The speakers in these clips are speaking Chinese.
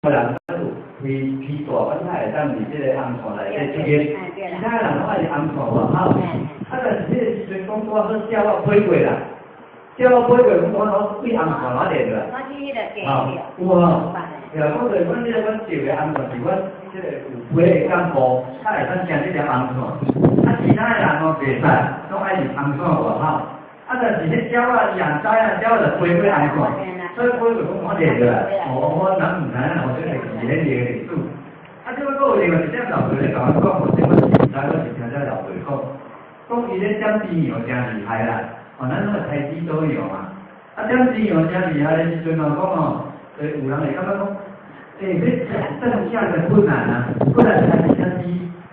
人批大本来当伫即个红线内底出现，其他人拢爱红线外口。但是迄个时阵讲拄好叫我飞过啦，叫我飞过，我对红线哪练啦？有吼，对啊，我阮即个阮钓的红线是阮即个有飞的干部，才会当牵即条红线。其他人袂使，拢爱入红线外口。但是迄鸟仔养灾鸟就飞过红线。所以我就讲我练的啦，我人唔知啊，我这个是迄个历史。即个个另外一点老师咧甲我讲，我即我是唔知，我是听这老师讲伊咧点子羊真厉害啦，咱那个台机都有嘛。点子羊真厉害的时阵讲有人会感觉讲，你这下的困难啊，困难台机点子，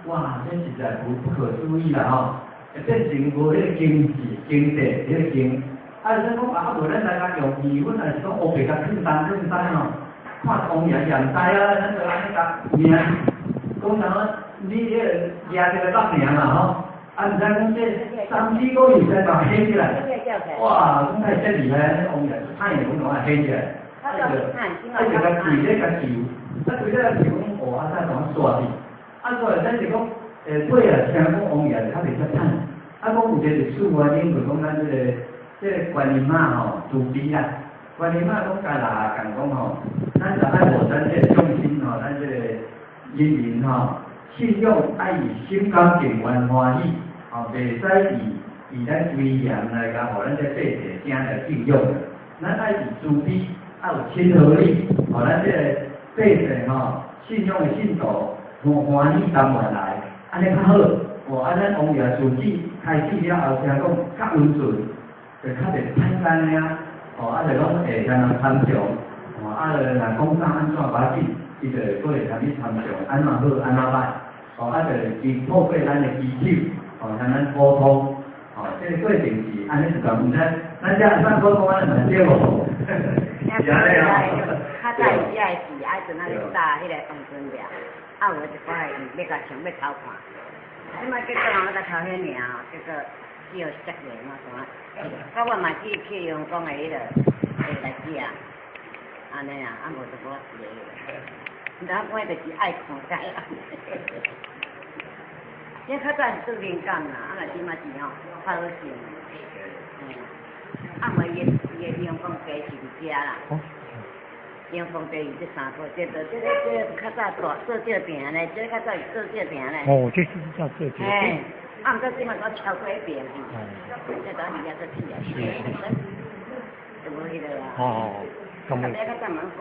哇，这实在不可思议啦变成无迄个经济迄个经。你讲无咱大家用义，阮也是讲乌白甲ขึ้น山看公园养灾咱就安尼甲命，讲啥你迄个抓一个百名嘛毋知讲这3、4个月才把起起来，哇，讲太真厉害，那公园太阳拢啊起起来，就甲治咧甲治，对咧是讲哇，才同刷去，刷来咱是讲对啊，听讲公园较袂遮惨，讲有一个历史原因，就讲咱这个观音妈自卑啦，观音妈讲家啦，讲咱就爱无咱这个众生咱这个人民信用爱以心甘情愿欢喜，袂使以咱威严来甲，互咱这百姓听来敬用。咱爱以自卑，爱有亲和力，互咱这个百姓信用的信徒欢喜甘愿来，安尼较好。咱王爷自己开始了后，听讲较温顺。就较袂歹干的啊，就讲会才能参详，若讲啥安怎把紧，伊就过会参去参详，安怎好安怎歹，就经透过咱的基础，才能沟通，这个过程是安尼一段，毋知咱遮咱沟通安尼嘛对无？是安尼哦。较早时仔是爱阵仔咧搭迄个黄村庙，有一寡要甲想要偷看，即摆结果我甲偷迄尔，结果。只有7个嘛，啥？我嘛去用讲的迄个代志啊，安尼啊，无就无事个。咱我就是爱看解啦。因较早是做灵感啦，即嘛是较好性。无伊用讲加是遮啦。用讲加有这3个，这较早做这饼咧，这较早是做这饼咧。这是叫做这。毋过即嘛我超过一遍去，这当时也是去啊，就无迄个啦。咁你较早问讲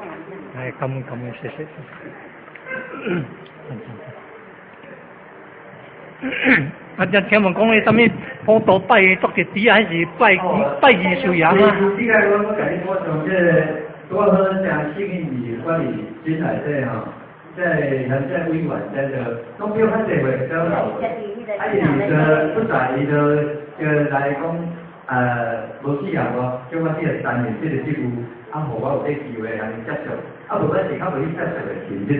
咁谢谢。听闻讲迄啥物普渡拜作一底还是拜艺术羊啊？即个我甲你补充，拄好像幸运是管理金内底在人在委员在都不用很侪会交流，伊不在伊来讲无需要我叫我这个担任这个职务，互我有这机会来接触，无我是较袂去接触的前这个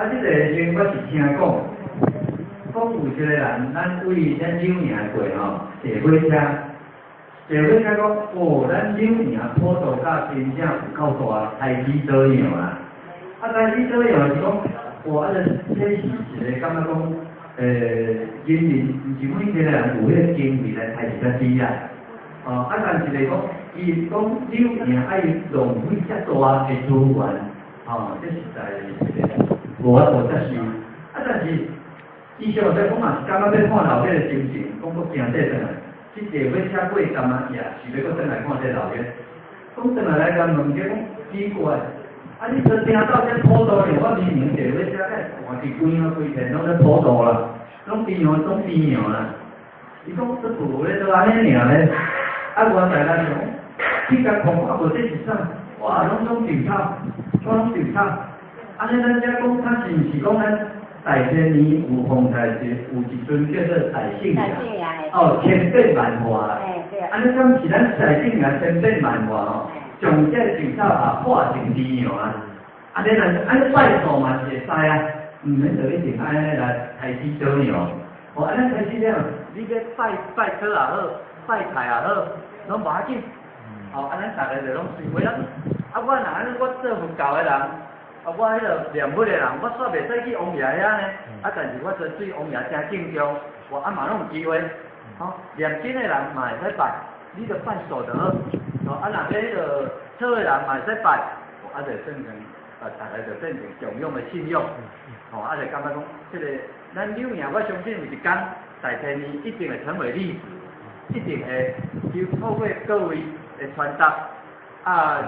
这个因我是听讲有一个人，咱为咱柳营过坐火车，讲咱柳营普渡甲真正有够大，台机做样啦。台机做样是讲，这是一个感觉讲，人民毋是每一个人有迄个经费来开一个机啦。但是讲，伊讲柳营爱浪费遮大的资源，这实在是无法度接受。但是伊上在讲嘛是感觉要看老伙的心情，讲佫行这转来，即坐火车过干嘛夜，是要佫转来看这老伙。讲转来甲问者讲奇怪。你说听到这普渡了，我明明坐火车咧，换是规天拢咧普渡啦，拢边样啦。伊讲这无咧都安尼尔咧，我大家想，去甲看无这是啥？哇，拢种稻草，安尼咱遮讲，它是毋是讲咱大千年有风台是有一尊叫做大圣爷，千变万化。安尼敢是咱大圣爷千变万化将这稻草化成滋养安尼拜托嘛是会使毋免就一定安尼来开始做样。安尼开始了，你要拜科也好，拜财也好，拢无要紧。安尼大家就拢随会啦。我若安尼我做佛教的人，我迄个念佛的人，我煞袂使去王爷遐呢。但是我做对王爷真敬重，我嘛拢有机会。念经的人嘛会使拜，你着拜所得。若迄个错的人嘛会使拜，就变成大家就变成共用的信用。就感觉讲，这个咱柳营，我相信有一天大天年一定会成为历史，一定会透过各位的传达。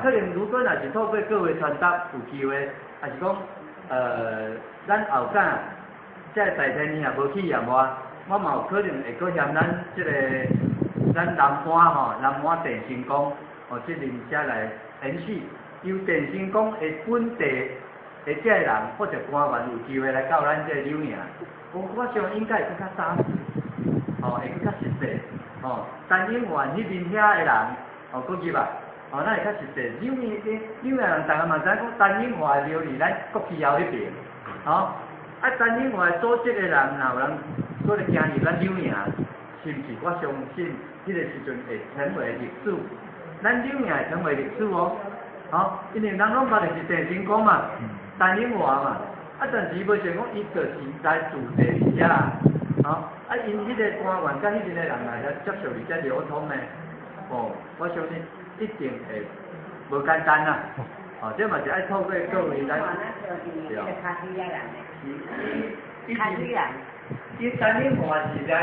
可能如果若是透过各位传达有机会，还是讲咱后间这大天年也无去验我嘛有可能会搁嫌咱南湾南湾电信公这边遮来延续，由电信公的本地的这人或者官员有机会来到咱这柳营，我想应该会更较扎实，会更较实际，陈永元迄边遐的人，估计吧。咱会较实际，柳营人大家嘛知讲，陈永华庙伫咱国旗后迄边，陈永华组织的人，若有人搁来加入咱柳营，是毋是？我相信迄个时阵会成为历史，咱柳营会成为历史因为人拢捌的是电信公嘛，陈永华嘛，但是无想讲伊就是在驻地伫遮啦，因迄个官员甲迄边的人来接受伫遮流通的，我相信。一定会无简单啦，这嘛是爱透过各位来。对啊。卡西人。伊陈永华是来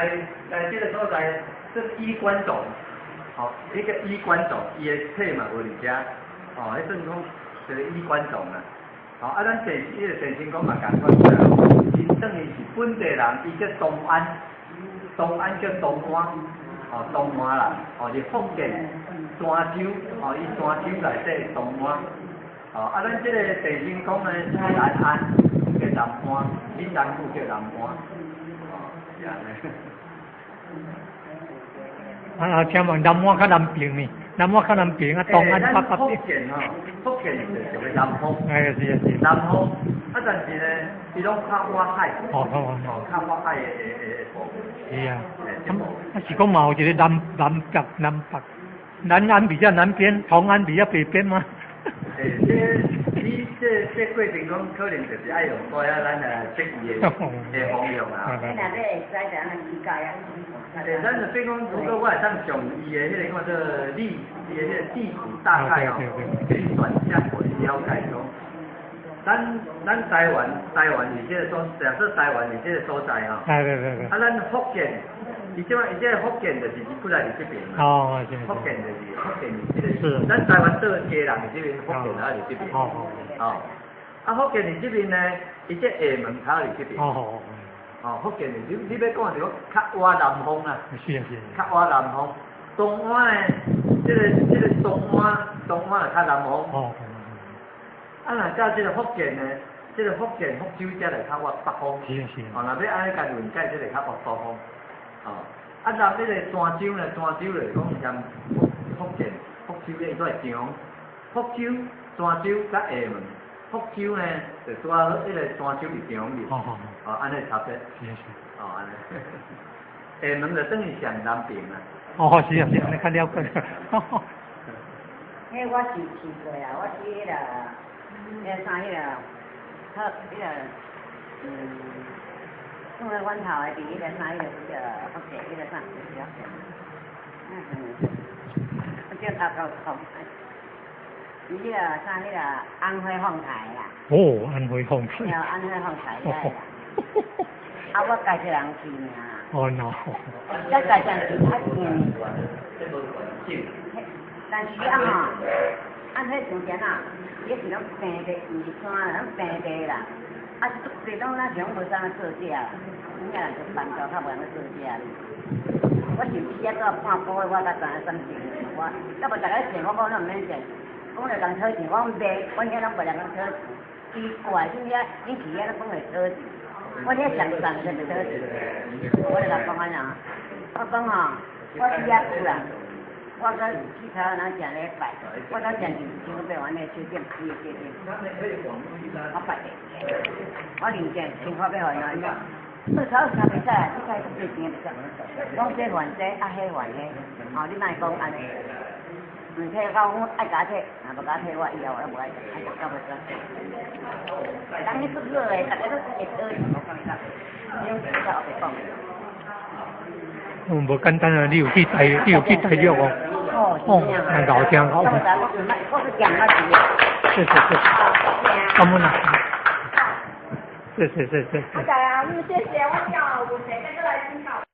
这个所在是衣冠冢，一个衣冠冢，伊的体嘛无伫遮，迄算讲一个衣冠冢啦。咱电信公嘛共款个，伊等于是本地人，伊叫东安叫东安，东安人，是福建。泉州，伊泉州内底东安，咱这个电信公呢是南安，叫南安，闽南语叫南安，是安尼。请问南安较南边呢？南安较南边东安北北。福建就是南方。是。南方，但是呢，伊拢靠外海。靠外海的部分。是啊。是讲嘛有一个南北。南安比较南边，同安比较北边吗？这过程中可能就是爱用多咱适宜的方向啊。咱就比讲，如果我会当上伊的迄个叫做伊的迄个地图大概可以转向我了解讲，咱台湾是这个所，假设台湾是这个所在对。咱福建。伊即个福建就是过来伫这边嘛，福建是这个，咱台湾倒街人伫这边，福建也伫这边，福建伫这边呢，伊这厦门头伫这边，福建你要讲就讲较外南方啦，较外南方，东安呢，这个东安就较南方，若到这个福建呢，这个福建福州遮来较外北方，若要安尼甲论解，这个较外北方。那个泉州呢？泉州就是讲像福建、福州咧，都系长。福州、泉州甲厦门，福州呢就拄啊，迄个泉州是长面。安尼差别。安尼。厦门就等于上南边啦。是，安尼较了解。迄我是去过啊，我去迄个啥迄个，因为阮头的伫迄个啥迄个福建迄个啥，我叫他讲，伊迄个啥迄个安徽凤台啦。安徽凤台。安徽凤台遐啦。我家一人去尔。no。再家上去较近。但是迄从前伊是拢平地，毋是山，拢平地啦。地拢咱像无啥做遮啦，人家人就办到较无人做遮。我是去到半晡的，我才知影啥物事。要无大家钱，我讲咱毋免钱，讲着人讨钱，我卖，阮遐拢袂人讨钱。奇怪，恁去遐拢讲会讨钱，我遐上就讨钱。我就甲讲安啦，我讲我去遐有啦。我搁去头人食礼拜，我搁食2,800元的酒店，伊的酒店，我拜的，我零钱1,800元安尼。做头差袂使啊，你开多钱袂使。讲这还这，迄还迄，你莫讲安尼。唔摕到我爱甲摕，若无甲摕我以后我无爱摕，爱到袂使。人咧去好诶，大家都会学，我讲伊啦，你用比较后白讲。无简单啊！你有去大陆哦？哦，很搞听好。我是讲那些。是。感恩啊！是。好的啊，谢谢，我要有谁再来听到。